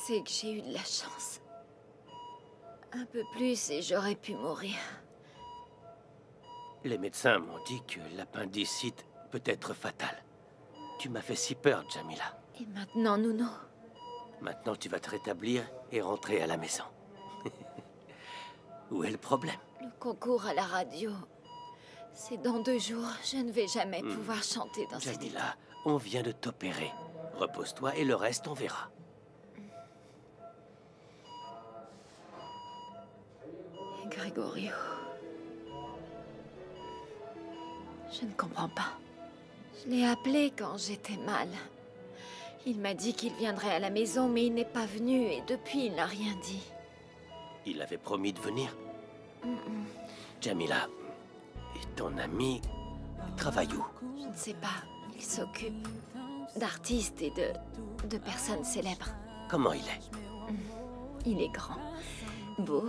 sais que j'ai eu de la chance. Un peu plus et j'aurais pu mourir. Les médecins m'ont dit que l'appendicite peut être fatal. Tu m'as fait si peur, Jamila. Et maintenant, Nuno? Maintenant, tu vas te rétablir et rentrer à la maison. Où est le problème? Le concours à la radio. C'est dans 2 jours. Je ne vais jamais pouvoir chanter dans cet état. Jamila, on vient de t'opérer. Repose-toi et le reste, on verra. Et Gregorio... Je ne comprends pas. Je l'ai appelé quand j'étais mal. Il m'a dit qu'il viendrait à la maison, mais il n'est pas venu et depuis, il n'a rien dit. Il avait promis de venir. Jamila, et ton ami travaille où? Je ne sais pas. Il s'occupe d'artistes et de personnes célèbres. Comment il est? Il est grand, beau,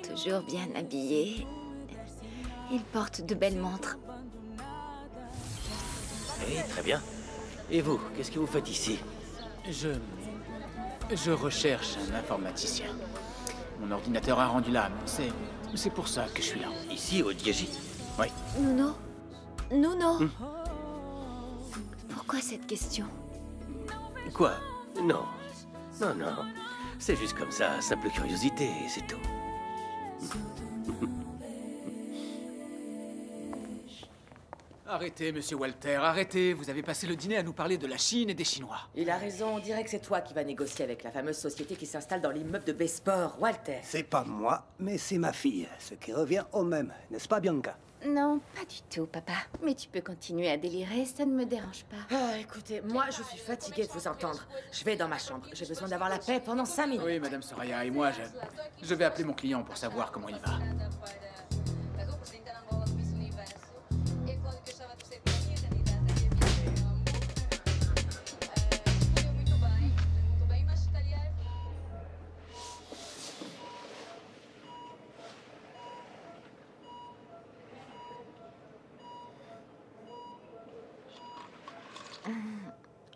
toujours bien habillé. Il porte de belles montres. Eh, très bien. Et vous, qu'est-ce que vous faites ici? Je recherche un informaticien. Mon ordinateur a rendu l'âme. C'est pour ça que je suis là. Ici, au Dieji? Oui. Nuno? Nuno? Pourquoi cette question? Quoi? Non. Non, non. C'est juste comme ça, simple curiosité, c'est tout. Arrêtez, monsieur Walter, arrêtez. Vous avez passé le dîner à nous parler de la Chine et des Chinois. Il a raison, on dirait que c'est toi qui vas négocier avec la fameuse société qui s'installe dans l'immeuble de Besport, Walter. C'est pas moi, mais c'est ma fille, ce qui revient au même, n'est-ce pas, Bianca? Non, pas du tout, papa. Mais tu peux continuer à délirer, ça ne me dérange pas. Ah, écoutez, moi je suis fatiguée de vous entendre. Je vais dans ma chambre, j'ai besoin d'avoir la paix pendant 5 minutes. Oui, madame Soraya, et moi, je vais appeler mon client pour savoir comment il va.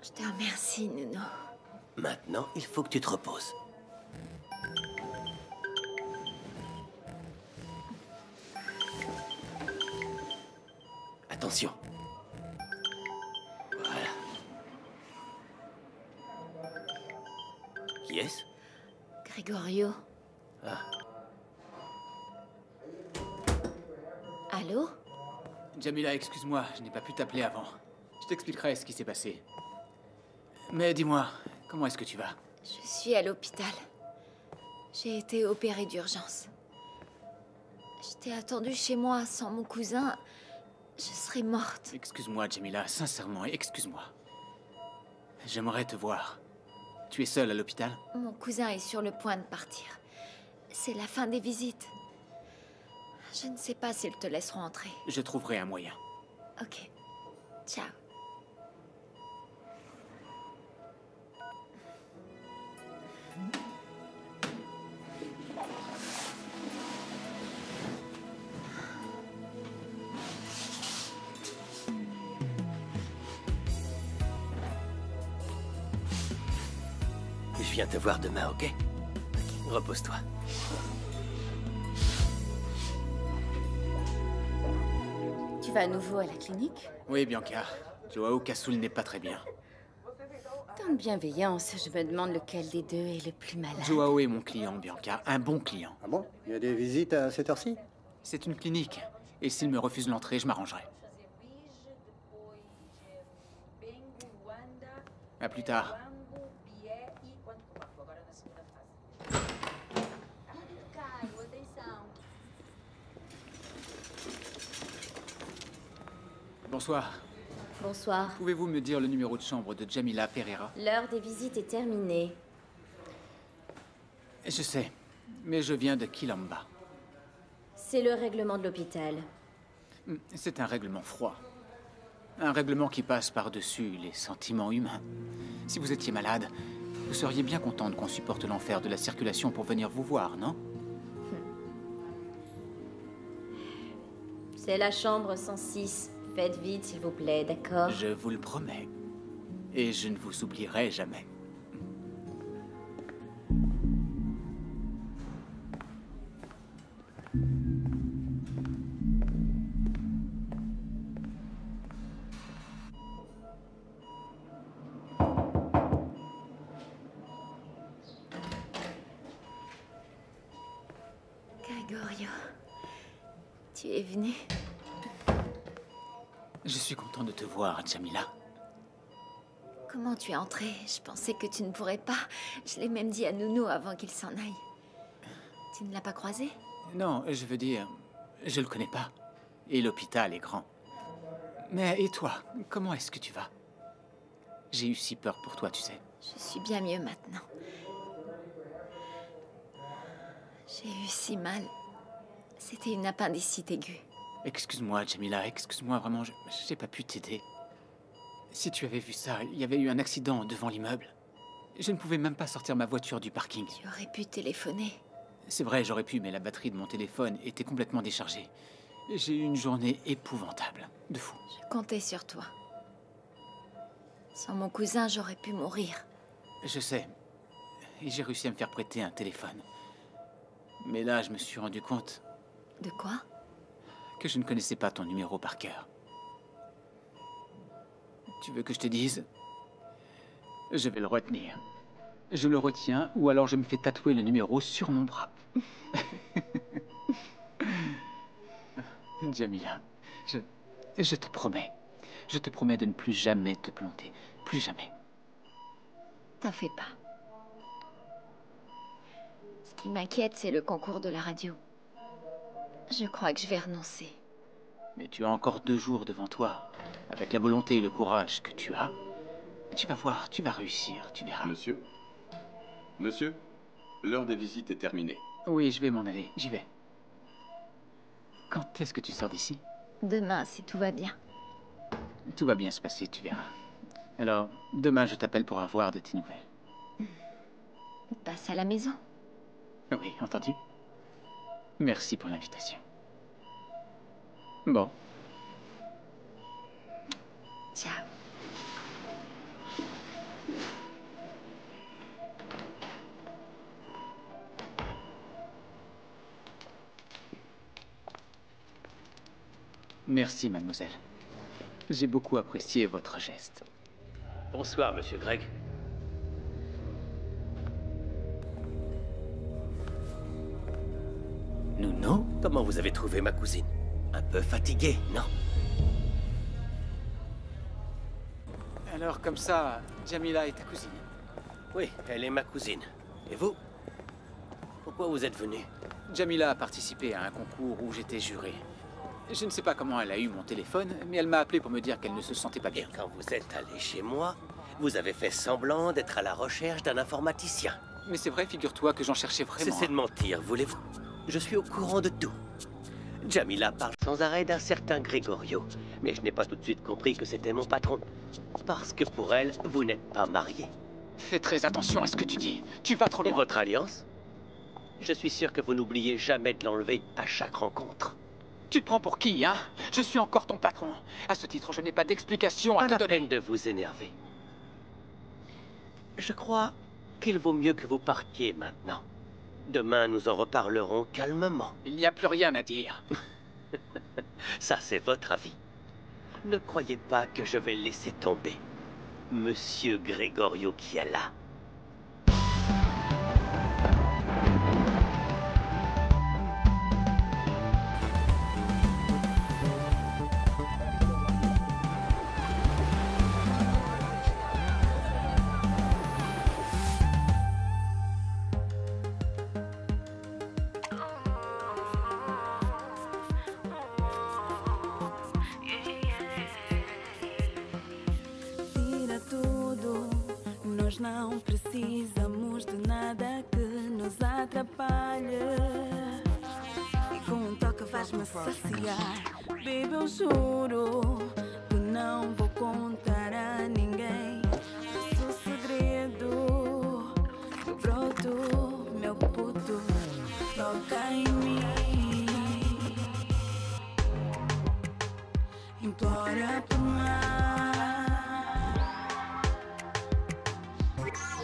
Je te remercie, Nuno. Maintenant, il faut que tu te reposes. Attention. Voilà. Qui est-ce? Gregorio. Ah. Allô? Jamila, excuse-moi, je n'ai pas pu t'appeler avant. Je t'expliquerai ce qui s'est passé. Mais dis-moi, comment est-ce que tu vas? Je suis à l'hôpital. J'ai été opérée d'urgence. Je t'ai attendue chez moi sans mon cousin. Je serais morte. Excuse-moi, Jamila, sincèrement, excuse-moi. J'aimerais te voir. Tu es seule à l'hôpital? Mon cousin est sur le point de partir. C'est la fin des visites. Je ne sais pas s'ils te laisseront entrer. Je trouverai un moyen. Ok. Ciao. Je viens te voir demain, ok? Repose-toi. Tu vas à nouveau à la clinique? Oui, Bianca. Joao Kassoul n'est pas très bien. Tant de bienveillance, je me demande lequel des deux est le plus malade. Joao est mon client, Bianca. Un bon client. Ah bon? Il y a des visites à cette heure-ci? C'est une clinique. Et s'il me refuse l'entrée, je m'arrangerai. À plus tard. Bonsoir. Bonsoir. Pouvez-vous me dire le numéro de chambre de Jamila Pereira? L'heure des visites est terminée. Je sais, mais je viens de Quilamba. C'est le règlement de l'hôpital. C'est un règlement froid. Un règlement qui passe par-dessus les sentiments humains. Si vous étiez malade, vous seriez bien contente qu'on supporte l'enfer de la circulation pour venir vous voir, non? C'est la chambre 106. Faites vite, s'il vous plaît, d'accord? Je vous le promets. Et je ne vous oublierai jamais. Tu es venue. Je suis content de te voir, Jamila. Comment tu es entrée? Je pensais que tu ne pourrais pas. Je l'ai même dit à Nounou avant qu'il s'en aille. Tu ne l'as pas croisé? Non, je veux dire, je le connais pas. Et l'hôpital est grand. Mais et toi, comment est-ce que tu vas? J'ai eu si peur pour toi, tu sais. Je suis bien mieux maintenant. J'ai eu si mal. C'était une appendicite aiguë. Excuse-moi, Jamila, excuse-moi, vraiment, j'ai pas pu t'aider. Si tu avais vu ça, il y avait eu un accident devant l'immeuble. Je ne pouvais même pas sortir ma voiture du parking. Tu aurais pu téléphoner. C'est vrai, j'aurais pu, mais la batterie de mon téléphone était complètement déchargée. J'ai eu une journée épouvantable, de fou. Je comptais sur toi. Sans mon cousin, j'aurais pu mourir. Je sais. Et j'ai réussi à me faire prêter un téléphone. Mais là, je me suis rendu compte De quoi? que je ne connaissais pas ton numéro par cœur. Tu veux que je te dise? Je vais le retenir. Je le retiens, ou alors je me fais tatouer le numéro sur mon bras. Jamila, je te promets. Je te promets de ne plus jamais te planter. Plus jamais. T'en fais pas. Ce qui m'inquiète, c'est le concours de la radio. Je crois que je vais renoncer. Mais tu as encore 2 jours devant toi. Avec la volonté et le courage que tu as, tu vas voir, tu vas réussir, tu verras. Monsieur? Monsieur? L'heure des visites est terminée. Oui, je vais m'en aller, j'y vais. Quand est-ce que tu sors d'ici? Demain, si tout va bien. Tout va bien se passer, tu verras. Alors, demain, je t'appelle pour avoir de tes nouvelles. Passe à la maison. Oui, entendu. Merci pour l'invitation. Bon. Ciao. Merci, mademoiselle. J'ai beaucoup apprécié votre geste. Bonsoir, monsieur Gregg. Nounou? Comment vous avez trouvé ma cousine? Un peu fatiguée, non? Alors, comme ça, Jamila est ta cousine? Oui, elle est ma cousine. Et vous? Pourquoi vous êtes venu? Jamila a participé à un concours où j'étais juré. Je ne sais pas comment elle a eu mon téléphone, mais elle m'a appelé pour me dire qu'elle ne se sentait pas Et bien. quand vous êtes allé chez moi, vous avez fait semblant d'être à la recherche d'un informaticien. Mais c'est vrai, figure-toi que j'en cherchais vraiment. Cessez de mentir, voulez-vous? Je suis au courant de tout. Jamila parle sans arrêt d'un certain Gregorio, mais je n'ai pas tout de suite compris que c'était mon patron. Parce que pour elle, vous n'êtes pas marié. Fais très attention à ce que tu dis. Tu vas trop Et loin. votre alliance? Je suis sûr que vous n'oubliez jamais de l'enlever à chaque rencontre. Tu te prends pour qui, hein? Je suis encore ton patron. À ce titre, je n'ai pas d'explication à Pas te la donner. peine de vous énerver. Je crois qu'il vaut mieux que vous partiez maintenant. Demain, nous en reparlerons calmement. Il n'y a plus rien à dire. Ça, c'est votre avis. Ne croyez pas que je vais laisser tomber Monsieur Gregorio qui est là. Tira tudo, nós não precisamos de nada que nos atrapalhe. E com um toque vais-me saciar. Baby, eu juro que não vou contar a ninguém esse segredo. Eu broto, meu puto, toca em mim. Implora por mais.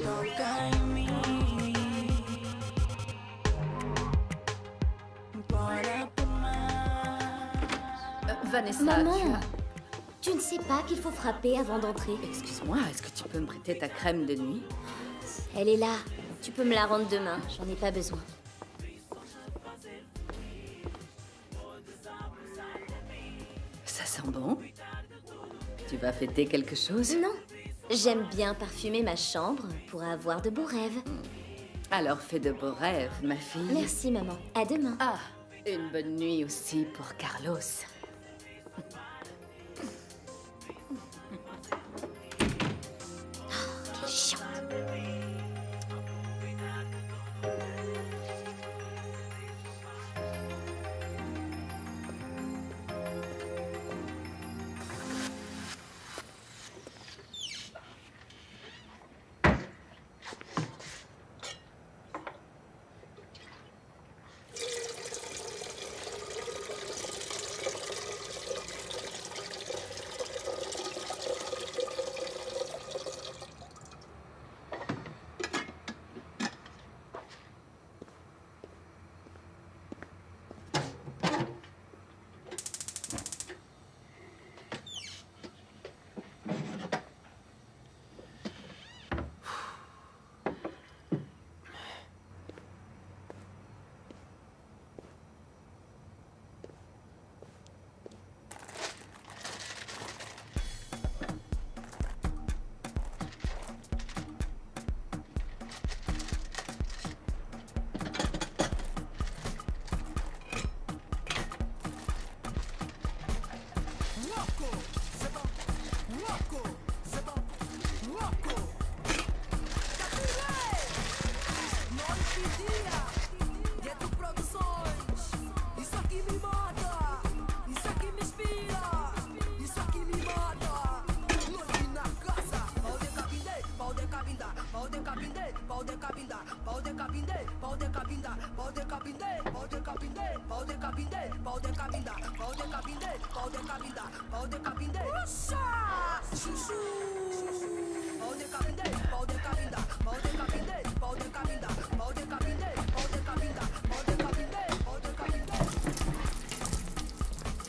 Toca em mim. Implora por mais. Vanessa, Maman, tu ne sais pas qu'il faut frapper avant d'entrer. Excuse-moi, est-ce que tu peux me prêter ta crème de nuit? Elle est là. Tu peux me la rendre demain. J'en ai pas besoin. sent bon. Tu vas fêter quelque chose? Non, j'aime bien parfumer ma chambre pour avoir de beaux rêves. Alors fais de beaux rêves, ma fille. Merci, maman. À demain. Ah, une bonne nuit aussi pour Carlos. Quelle chiante.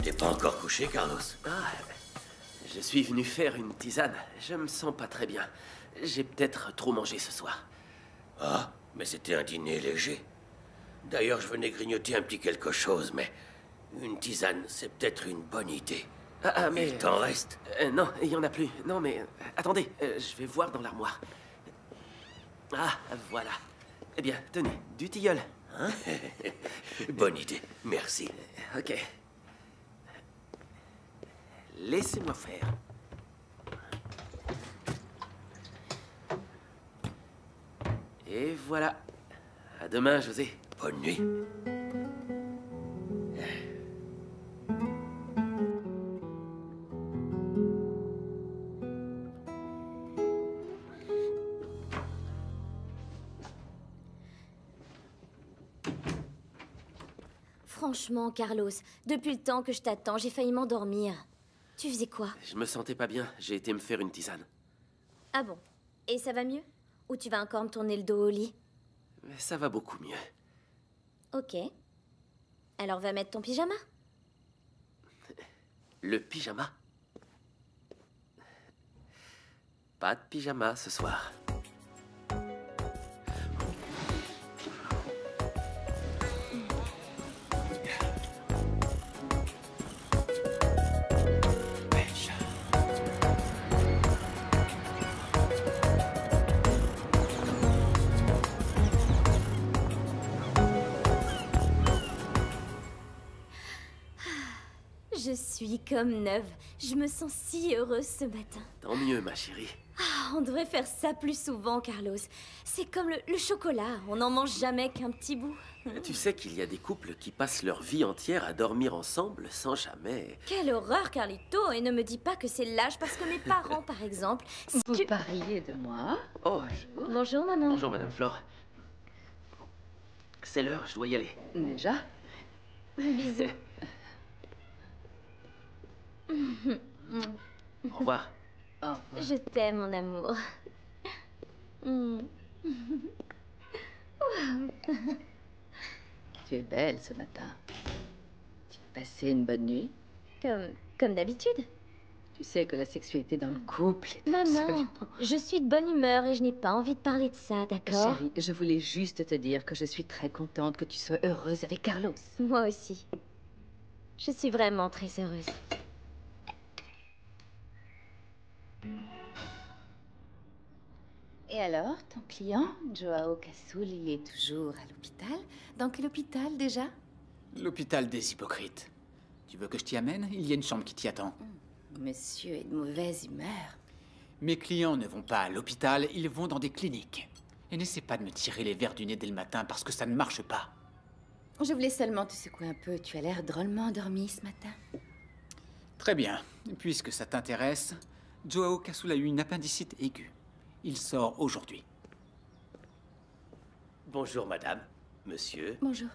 T'es pas encore couché, Carlos? Ah, je suis venu faire une tisane. Je me sens pas très bien. J'ai peut-être trop mangé ce soir. Ah, mais c'était un dîner léger. D'ailleurs, je venais grignoter un petit quelque chose, mais une tisane, c'est peut-être une bonne idée. Mais... Il t'en reste? Non, il y en a plus. Non, mais... attendez, je vais voir dans l'armoire. Ah, voilà. Eh bien, tenez, du tilleul. Hein? Bonne idée, merci. Ok. Laissez-moi faire. Et voilà. À demain, José. Bonne nuit. Franchement, Carlos, depuis le temps que je t'attends, j'ai failli m'endormir. Tu faisais quoi? Je me sentais pas bien. J'ai été me faire une tisane. Ah bon? Et ça va mieux? Ou tu vas encore me tourner le dos au lit? Mais ça va beaucoup mieux. Ok. Alors va mettre ton pyjama. Le pyjama? Pas de pyjama ce soir. Je suis comme neuve. Je me sens si heureuse ce matin. Tant mieux, ma chérie. Ah, on devrait faire ça plus souvent, Carlos. C'est comme le chocolat. On n'en mange jamais qu'un petit bout. Tu sais qu'il y a des couples qui passent leur vie entière à dormir ensemble sans jamais... Quelle horreur, Carlito. Et ne me dis pas que c'est l'âge parce que mes parents, par exemple... Vous parliez de moi? Oh, Bonjour, maman. bonjour, Madame Flore. C'est l'heure, je dois y aller. Déjà? Bisous. Au revoir. Oh. Je t'aime, mon amour. Tu es belle ce matin. Tu as passé une bonne nuit? Comme d'habitude. Tu sais que la sexualité dans le couple est Maman, absolument... je suis de bonne humeur et je n'ai pas envie de parler de ça, d'accord? Chérie, je voulais juste te dire que je suis très contente que tu sois heureuse avec Carlos. Moi aussi. Je suis vraiment très heureuse. ton client, Joao Cassoul, il est toujours à l'hôpital. Dans quel hôpital déjà? L'hôpital des hypocrites. Tu veux que je t'y amène? Il y a une chambre qui t'y attend. Monsieur est de mauvaise humeur. Mes clients ne vont pas à l'hôpital, ils vont dans des cliniques. Et n'essaie pas de me tirer les verres du nez dès le matin parce que ça ne marche pas. Je voulais seulement te secouer un peu. Tu as l'air drôlement endormi ce matin. Très bien. Puisque ça t'intéresse, Joao Cassoul a eu une appendicite aiguë. Il sort aujourd'hui. Bonjour, madame. Monsieur. Bonjour.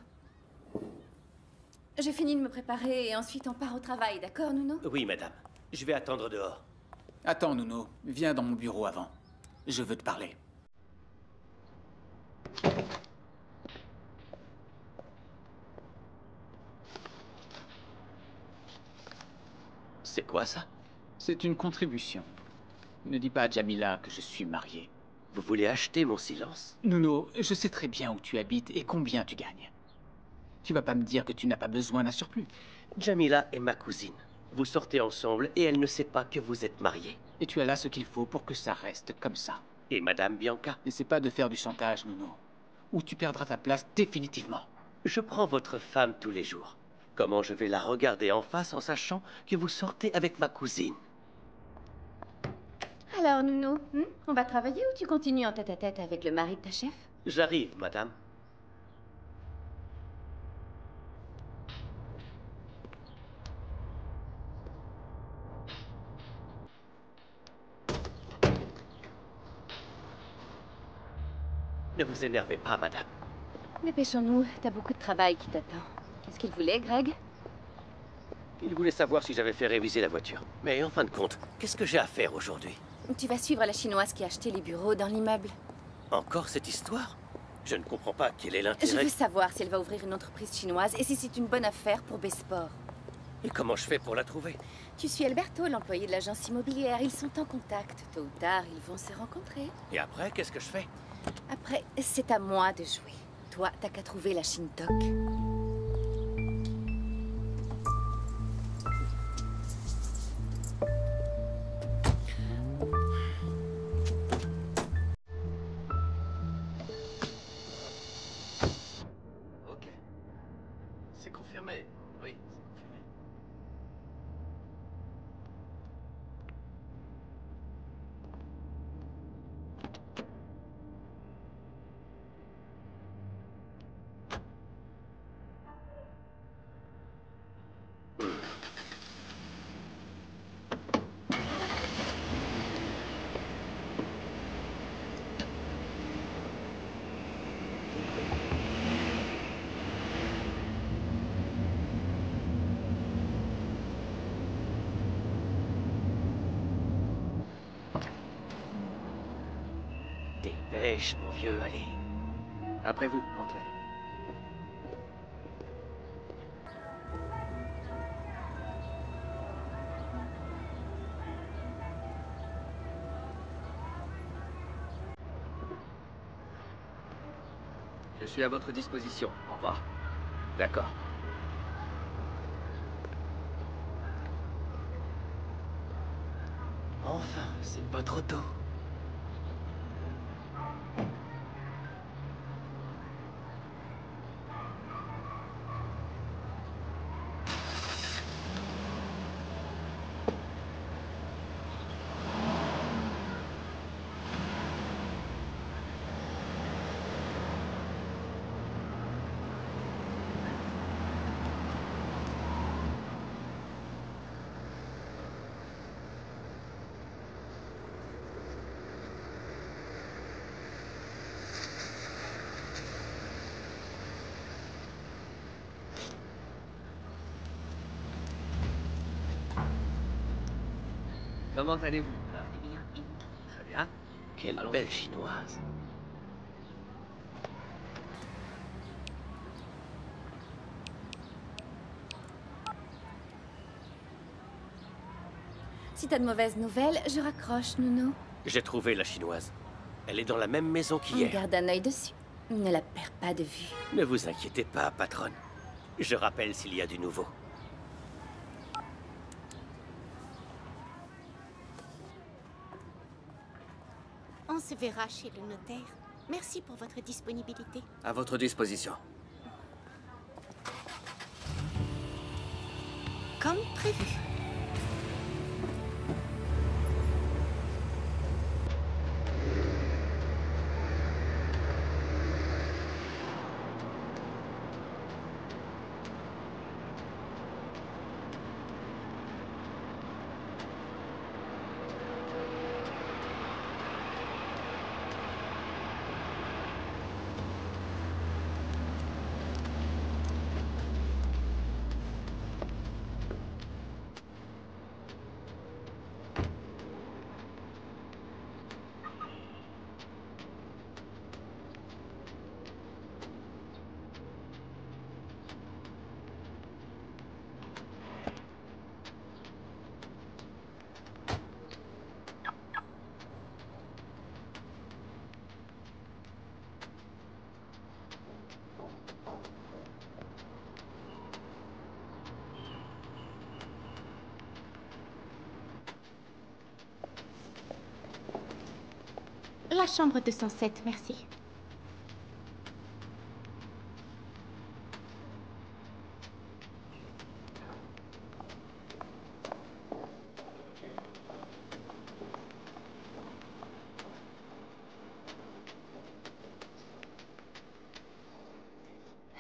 J'ai fini de me préparer et ensuite on part au travail, d'accord, Nuno? Oui, madame. Je vais attendre dehors. Attends, Nuno. Viens dans mon bureau avant. Je veux te parler. C'est quoi ça? C'est une contribution. Ne dis pas à Jamila que je suis marié. Vous voulez acheter mon silence? Nuno, je sais très bien où tu habites et combien tu gagnes. Tu vas pas me dire que tu n'as pas besoin d'un surplus. Jamila est ma cousine. Vous sortez ensemble et elle ne sait pas que vous êtes mariés. Et tu as là ce qu'il faut pour que ça reste comme ça. Et madame Bianca? N'essaie pas de faire du chantage, Nuno. Ou tu perdras ta place définitivement. Je prends votre femme tous les jours. Comment je vais la regarder en face en sachant que vous sortez avec ma cousine? Alors, Nuno, on va travailler ou tu continues en tête-à-tête avec le mari de ta chef? J'arrive, madame. Ne vous énervez pas, madame. Dépêchons-nous, t'as beaucoup de travail qui t'attend. Qu'est-ce qu'il voulait, Greg? Il voulait savoir si j'avais fait réviser la voiture. Mais en fin de compte, qu'est-ce que j'ai à faire aujourd'hui? Tu vas suivre la chinoise qui a acheté les bureaux dans l'immeuble. Encore cette histoire? Je ne comprends pas quel est Je l'intérêt. veux savoir si elle va ouvrir une entreprise chinoise et si c'est une bonne affaire pour Besport. Et comment je fais pour la trouver? Tu suis Alberto, l'employé de l'agence immobilière. Ils sont en contact. Tôt ou tard, ils vont se rencontrer. Et après, qu'est-ce que je fais? Après, c'est à moi de jouer. Toi, t'as qu'à trouver la Shintok. Ok. C'est confirmé. Oui, c'est confirmé. Dépêche, mon vieux, allez. Après vous, entrez. Je suis à votre disposition. Au revoir. D'accord. Enfin, c'est pas trop tôt. Comment allez-vous? Très bien. Quelle belle chinoise. Si t'as de mauvaises nouvelles, je raccroche, Nuno. J'ai trouvé la chinoise. Elle est dans la même maison On qu'hier. garde un œil dessus. Ne la perds pas de vue. Ne vous inquiétez pas, patronne. Je rappelle s'il y a du nouveau. En se verra chez le notaire. Merci pour votre disponibilité. À votre disposition. Comme prévu. La chambre 207, merci.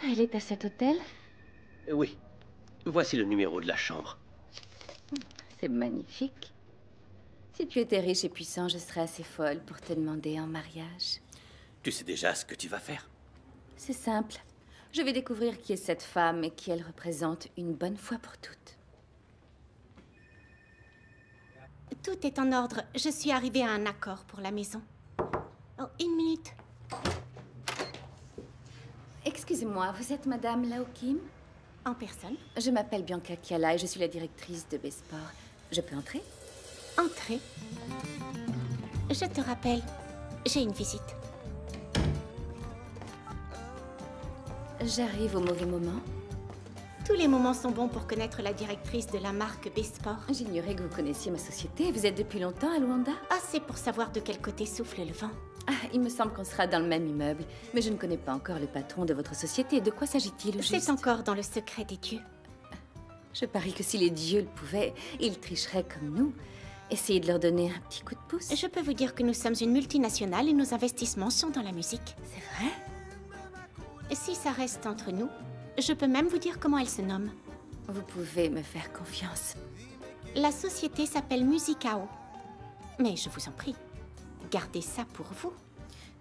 Elle est à cet hôtel? Oui. Voici le numéro de la chambre. C'est magnifique. Si tu étais riche et puissant, je serais assez folle pour te demander en mariage. Tu sais déjà ce que tu vas faire. C'est simple. Je vais découvrir qui est cette femme et qui elle représente une bonne fois pour toutes. Tout est en ordre. Je suis arrivée à un accord pour la maison. Oh, une minute. Excusez-moi, vous êtes Madame Lao Kim? En personne? Je m'appelle Bianca Kiala et je suis la directrice de Besport. Je peux entrer? Entrez. Je te rappelle, j'ai une visite. J'arrive au mauvais moment. Tous les moments sont bons pour connaître la directrice de la marque Besport. J'ignorais que vous connaissiez ma société. Vous êtes depuis longtemps à Luanda? Assez pour savoir de quel côté souffle le vent. Ah, il me semble qu'on sera dans le même immeuble. Mais je ne connais pas encore le patron de votre société. De quoi s'agit-il au juste? C'est encore dans le secret des dieux. Je parie que si les dieux le pouvaient, ils tricheraient comme nous. Essayez de leur donner un petit coup de pouce. Je peux vous dire que nous sommes une multinationale et nos investissements sont dans la musique. C'est vrai? Si ça reste entre nous, je peux même vous dire comment elle se nomme. Vous pouvez me faire confiance. La société s'appelle Musicao. Mais je vous en prie, gardez ça pour vous.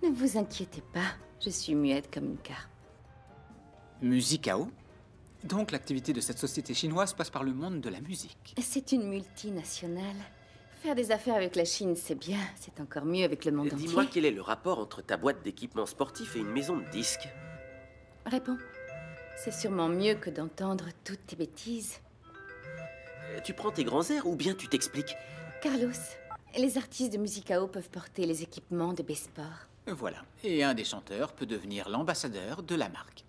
Ne vous inquiétez pas, je suis muette comme une carpe. Musicao? Donc l'activité de cette société chinoise passe par le monde de la musique. C'est une multinationale. Faire des affaires avec la Chine, c'est bien. C'est encore mieux avec le monde entier. Dis-moi quel est le rapport entre ta boîte d'équipement sportif et une maison de disques? Réponds. C'est sûrement mieux que d'entendre toutes tes bêtises. Tu prends tes grands airs ou bien tu t'expliques? Carlos, les artistes de Musicao peuvent porter les équipements de Besport. Voilà. Et un des chanteurs peut devenir l'ambassadeur de la marque.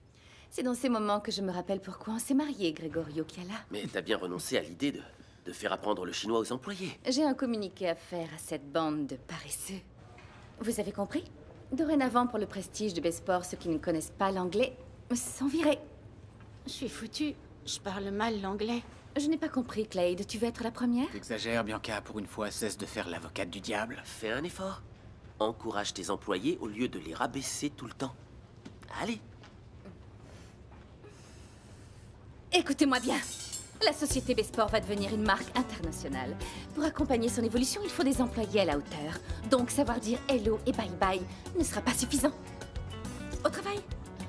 C'est dans ces moments que je me rappelle pourquoi on s'est mariés, Gregorio Kiala. Mais t'as bien renoncé à l'idée de faire apprendre le chinois aux employés. J'ai un communiqué à faire à cette bande de paresseux. Vous avez compris? Dorénavant, pour le prestige de Besport, ceux qui ne connaissent pas l'anglais sont virés. Je suis foutue. Je parle mal l'anglais. Je n'ai pas compris, Clade. Tu veux être la première? T'exagères, Bianca. Pour une fois, cesse de faire l'avocate du diable. Fais un effort. Encourage tes employés au lieu de les rabaisser tout le temps. Allez. Écoutez-moi bien. La société Besport va devenir une marque internationale. Pour accompagner son évolution, il faut des employés à la hauteur. Donc savoir dire hello et bye bye ne sera pas suffisant. Au travail.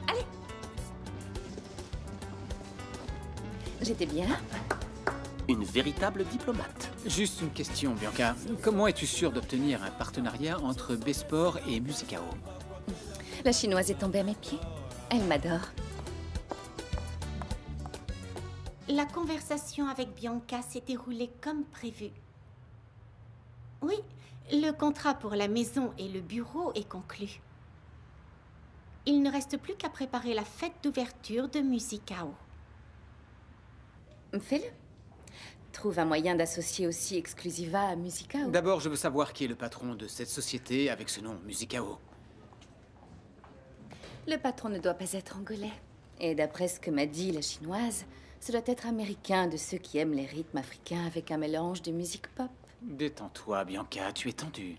Allez. J'étais bien. Une véritable diplomate. Juste une question, Bianca. Comment es-tu sûre d'obtenir un partenariat entre Besport et Musicao? La chinoise est tombée à mes pieds. Elle m'adore. La conversation avec Bianca s'est déroulée comme prévu. Oui, le contrat pour la maison et le bureau est conclu. Il ne reste plus qu'à préparer la fête d'ouverture de Musicao. Fais-le. trouve un moyen d'associer aussi Exclusiva à Musicao. D'abord, je veux savoir qui est le patron de cette société avec ce nom, Musicao. Le patron ne doit pas être angolais. Et d'après ce que m'a dit la chinoise, ce doit être américain, de ceux qui aiment les rythmes africains avec un mélange de musique pop. Détends-toi, Bianca, tu es tendue.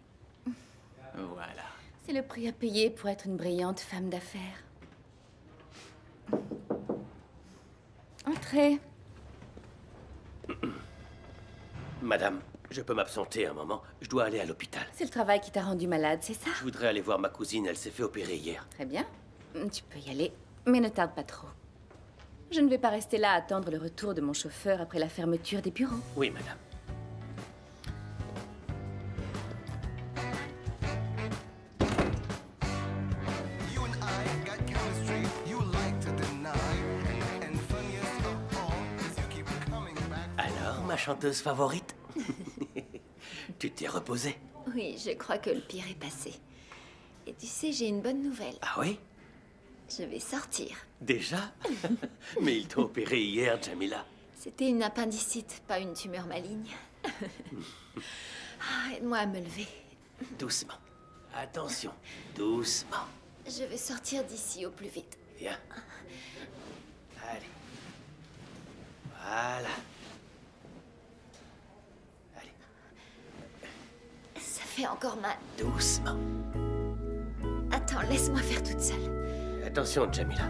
Voilà. C'est le prix à payer pour être une brillante femme d'affaires. Entrez. Madame, je peux m'absenter un moment. Je dois aller à l'hôpital. C'est le travail qui t'a rendu malade, c'est ça? Je voudrais aller voir ma cousine, elle s'est fait opérer hier. Très bien. Tu peux y aller, mais ne tarde pas trop. Je ne vais pas rester là à attendre le retour de mon chauffeur après la fermeture des bureaux. Oui, madame. Alors, ma chanteuse favorite? Tu t'es reposée? Oui, je crois que le pire est passé. Et tu sais, j'ai une bonne nouvelle. Ah oui? Je vais sortir. Déjà? Mais ils t'ont opéré hier, Jamila. C'était une appendicite, pas une tumeur maligne. Aide-moi à me lever. Doucement. Attention, doucement. Je vais sortir d'ici au plus vite. Viens. Allez. Voilà. Ça fait encore mal. Doucement. Attends, laisse-moi faire toute seule. Attention, Jamila.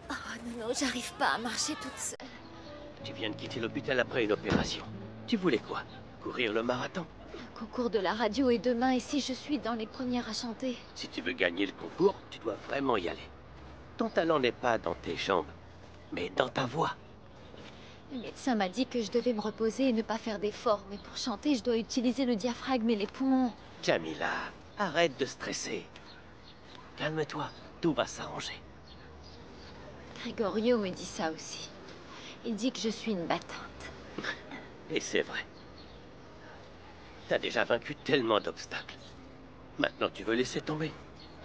Oh non, j'arrive pas à marcher toute seule. Tu viens de quitter l'hôpital après une opération. Tu voulais quoi? Courir le marathon? Le concours de la radio est demain et si je suis dans les premières à chanter? Si tu veux gagner le concours, tu dois vraiment y aller. Ton talent n'est pas dans tes jambes, mais dans ta voix. Le médecin m'a dit que je devais me reposer et ne pas faire d'efforts, mais pour chanter, je dois utiliser le diaphragme et les poumons. Jamila, arrête de stresser. Calme-toi, tout va s'arranger. Gregorio me dit ça aussi. Il dit que je suis une battante. Et c'est vrai. T'as déjà vaincu tellement d'obstacles. Maintenant, tu veux laisser tomber?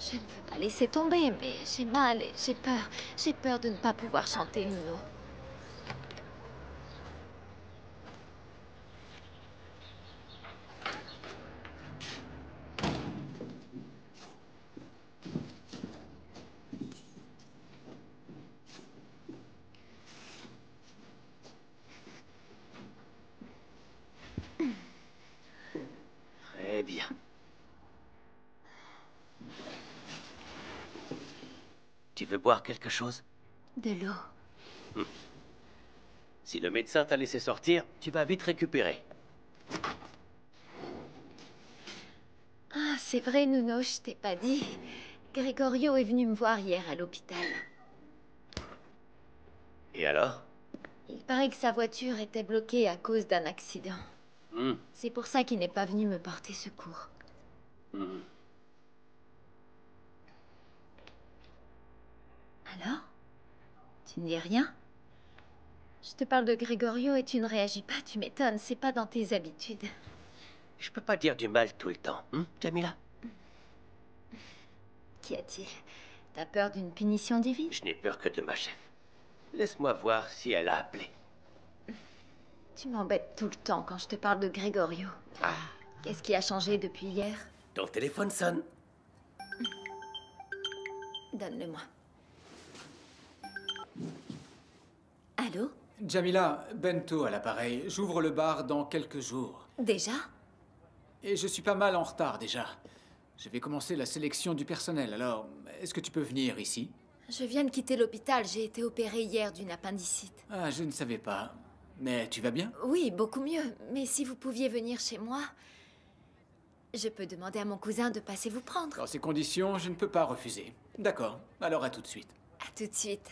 Je ne veux pas laisser tomber, mais j'ai mal et j'ai peur. J'ai peur de ne pas pouvoir chanter, Nuno. Très bien. Tu veux boire quelque chose? De l'eau. Si le médecin t'a laissé sortir, tu vas vite récupérer. Ah, c'est vrai, Nuno, je t'ai pas dit. Gregorio est venu me voir hier à l'hôpital. Et alors? Il paraît que sa voiture était bloquée à cause d'un accident. C'est pour ça qu'il n'est pas venu me porter secours. Alors? Tu ne dis rien? Je te parle de Gregorio et tu ne réagis pas, tu m'étonnes, c'est pas dans tes habitudes. Je peux pas dire du mal tout le temps, Jamila? Qu'y a-t-il? T'as peur d'une punition divine? Je n'ai peur que de ma chef. Laisse-moi voir si elle a appelé. Tu m'embêtes tout le temps quand je te parle de Gregorio. Qu'est-ce qui a changé depuis hier? Ton téléphone sonne. Donne-le-moi. Allô? Jamila, Bento à l'appareil. J'ouvre le bar dans quelques jours. Déjà? Et je suis pas mal en retard déjà. Je vais commencer la sélection du personnel, alors est-ce que tu peux venir ici? Je viens de quitter l'hôpital, j'ai été opérée hier d'une appendicite. Ah, je ne savais pas. Mais tu vas bien? Oui, beaucoup mieux. Mais si vous pouviez venir chez moi, je peux demander à mon cousin de passer vous prendre. Dans ces conditions, je ne peux pas refuser. D'accord, alors à tout de suite. À tout de suite.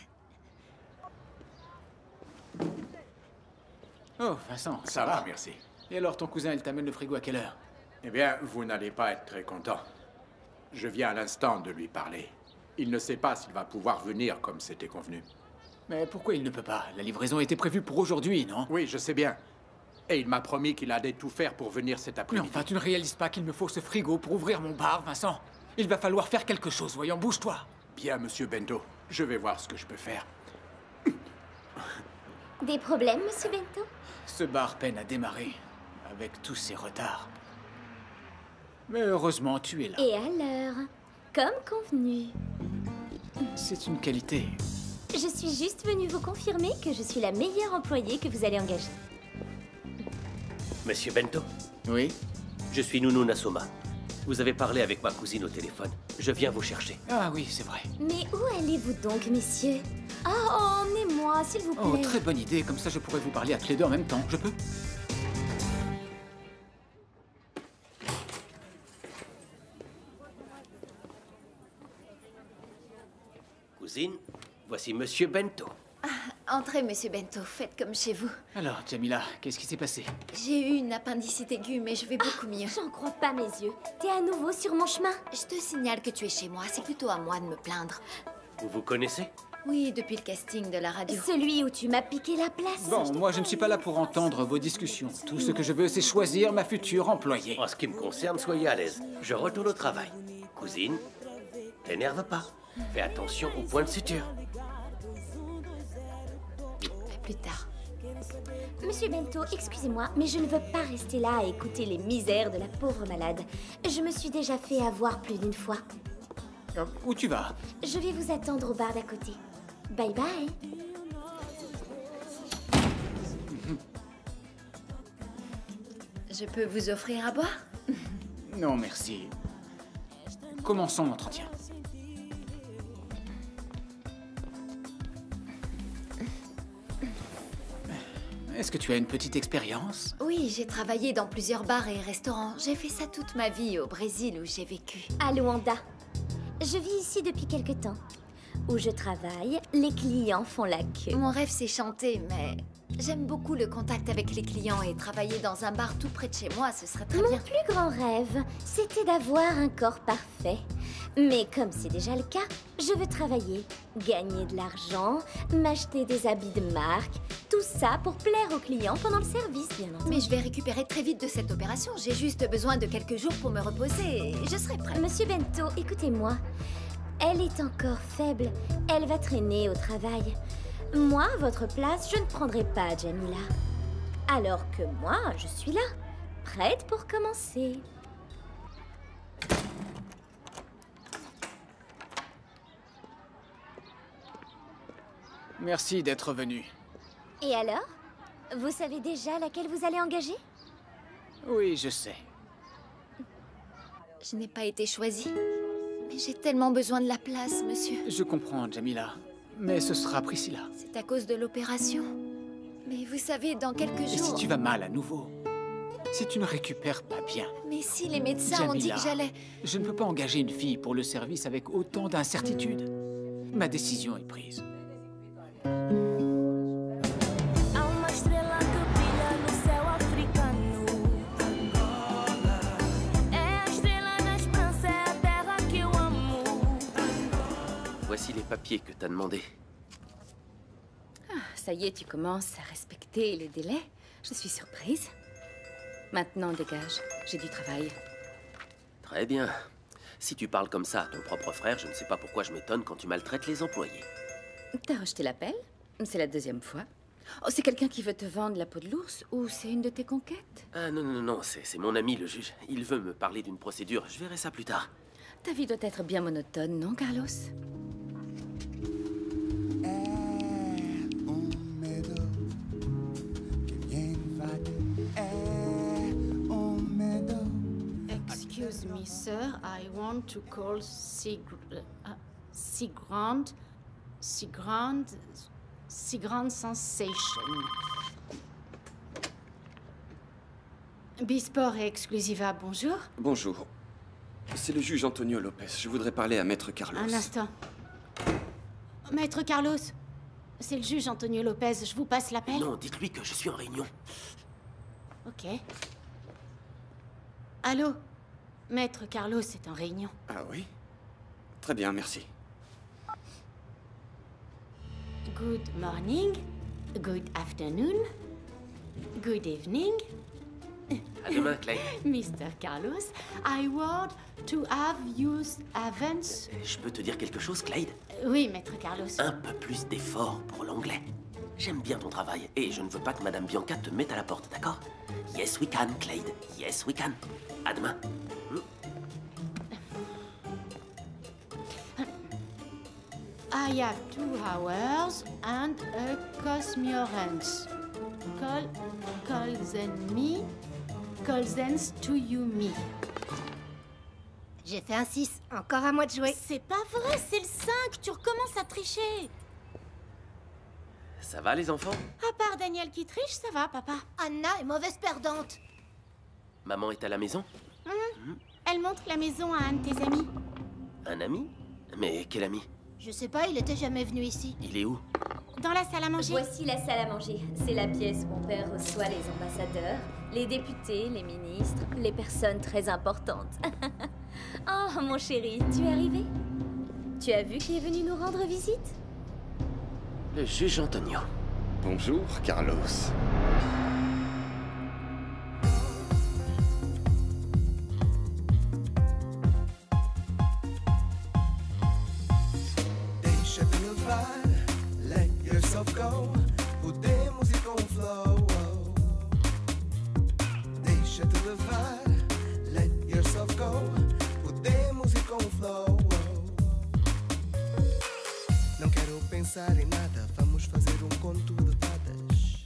Oh, Vincent, Ça va, merci. Et alors, ton cousin, il t'amène le frigo à quelle heure? Eh bien, vous n'allez pas être très content. Je viens à l'instant de lui parler. Il ne sait pas s'il va pouvoir venir comme c'était convenu. Mais pourquoi il ne peut pas? La livraison était prévue pour aujourd'hui, non? Oui, je sais bien. Et il m'a promis qu'il allait tout faire pour venir cet Mais après-midi. enfin, tu ne réalises pas qu'il me faut ce frigo pour ouvrir mon bar, Vincent? Il va falloir faire quelque chose, voyons, bouge-toi. Bien, monsieur Bento. Je vais voir ce que je peux faire. Des problèmes, monsieur Bento? Ce bar peine à démarrer, avec tous ces retards. Mais heureusement, tu es là. Et à l'heure, comme convenu. C'est une qualité. Je suis juste venue vous confirmer que je suis la meilleure employée que vous allez engager. Monsieur Bento? Oui? Je suis Nounou Nassoma. Vous avez parlé avec ma cousine au téléphone. Je viens vous chercher. Ah oui, c'est vrai. Mais où allez-vous donc, messieurs? Oh, emmenez-moi, s'il vous plaît. Oh, très bonne idée. Comme ça, je pourrais vous parler à tous les deux en même temps. Je peux? Cousine, voici Monsieur Bento. Entrez, monsieur Bento, faites comme chez vous. Alors, Jamila, qu'est-ce qui s'est passé? J'ai eu une appendicite aiguë, mais je vais beaucoup mieux. J'en crois pas mes yeux. T'es à nouveau sur mon chemin. Je te signale que tu es chez moi, c'est plutôt à moi de me plaindre. Vous vous connaissez? Oui, depuis le casting de la radio. Celui où tu m'as piqué la place. Bon, moi, je ne suis pas là pour entendre vos discussions. Tout ce que je veux, c'est choisir ma future employée. En ce qui me concerne, soyez à l'aise. Je retourne au travail. Cousine, t'énerve pas. Fais attention au point de suture. Plus tard. Monsieur Bento, excusez-moi, mais je ne veux pas rester là à écouter les misères de la pauvre malade. Je me suis déjà fait avoir plus d'une fois. Où tu vas? Je vais vous attendre au bar d'à côté. Bye bye. Je peux vous offrir à boire? Non, merci. Commençons l'entretien. Est-ce que tu as une petite expérience? Oui, j'ai travaillé dans plusieurs bars et restaurants. J'ai fait ça toute ma vie au Brésil où j'ai vécu. À Luanda. Je vis ici depuis quelque temps. Où je travaille, les clients font la queue. Mon rêve, c'est chanter, mais j'aime beaucoup le contact avec les clients et travailler dans un bar tout près de chez moi, ce serait très bien. Mon plus grand rêve, c'était d'avoir un corps parfait. Mais comme c'est déjà le cas, je veux travailler, gagner de l'argent, m'acheter des habits de marque, tout ça pour plaire aux clients pendant le service, bien entendu. Mais je vais récupérer très vite de cette opération. J'ai juste besoin de quelques jours pour me reposer et je serai prête. Monsieur Bento, écoutez-moi. Elle est encore faible. Elle va traîner au travail. Moi, à votre place, je ne prendrai pas Jamila. Alors que moi, je suis là, prête pour commencer. Merci d'être venu. Et alors? Vous savez déjà laquelle vous allez engager? Oui, je sais. Je n'ai pas été choisie. Mais j'ai tellement besoin de la place, monsieur. Je comprends, Jamila. Mais ce sera Priscilla. C'est à cause de l'opération. Mais vous savez, dans quelques jours... Et si tu vas mal à nouveau? Si tu ne récupères pas bien? Mais si les médecins Jamila, ont dit que j'allais... Je ne peux pas engager une fille pour le service avec autant d'incertitude. Ma décision est prise. Voici les papiers que t'as demandé. Ah, ça y est, tu commences à respecter les délais. Je suis surprise. Maintenant, dégage. J'ai du travail. Très bien. Si tu parles comme ça à ton propre frère, je ne sais pas pourquoi je m'étonne quand tu maltraites les employés. T'as rejeté l'appel? C'est la deuxième fois. Oh, c'est quelqu'un qui veut te vendre la peau de l'ours ou c'est une de tes conquêtes? Ah non, non, non, c'est mon ami le juge. Il veut me parler d'une procédure. Je verrai ça plus tard. Ta vie doit être bien monotone, non, Carlos? Excuse me, sir. I want to call Sigrand Sensation. Bisport et Exclusiva, bonjour. Bonjour. C'est le juge Antonio Lopez. Je voudrais parler à Maître Carlos. Un instant. Maître Carlos, c'est le juge Antonio Lopez. Je vous passe l'appel? Non, dites-lui que je suis en réunion. Ok. Allô? Maître Carlos est en réunion. Ah oui? Très bien, merci. Good morning, good afternoon, good evening. À demain, Clyde. Mr. Carlos, I want to have used events. Je peux te dire quelque chose, Clyde? Oui, maître Carlos. Un peu plus d'effort pour l'anglais. J'aime bien ton travail et je ne veux pas que Madame Bianca te mette à la porte, d'accord? Yes, we can, Clyde. Yes, we can. À demain. I have 2 hours and a cosmurance. Colzens to you me. J'ai fait un 6. Encore à moi de jouer. C'est pas vrai, c'est le 5. Tu recommences à tricher. Ça va, les enfants? À part Daniel qui triche, ça va, papa. Anna est mauvaise perdante. Maman est à la maison? Elle montre la maison à un de tes amis. Un ami? Mais quel ami? Je sais pas, il était jamais venu ici. Il est où? Dans la salle à manger. Voici la salle à manger. C'est la pièce où mon père reçoit les ambassadeurs, les députés, les ministres, les personnes très importantes. Oh, mon chéri, tu es arrivé? Tu as vu qui est venu nous rendre visite? Le juge Antonio. Bonjour, Carlos. Deixa-te levar, let yourself go. Podemos ir com o flow. Deixa-te levar, let yourself go. Podemos ir com o flow. Não quero pensar em nada, vamos fazer conto de fadas.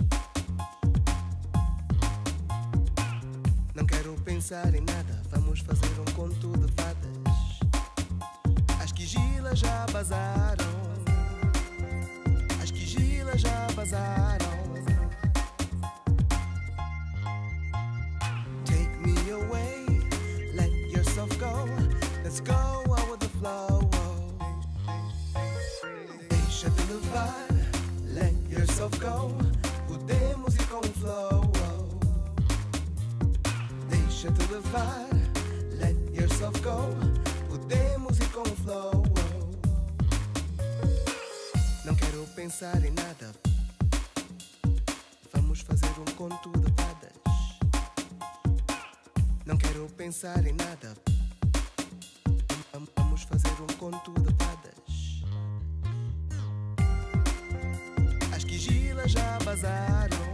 Não quero pensar em nada, vamos fazer conto de fadas. As quigilas já bazaram. As quigilas já bazaram. Take me away, let yourself go. Let's go out with the flow. Deixa-te levar, let yourself go. Podemos ir com o flow. Deixa-te levar, let yourself go. Podemos ir com o flow. Não quero pensar em nada, vamos fazer conto de fadas. Não quero pensar em nada, vamos fazer conto de fadas. As quigilas já bazaram.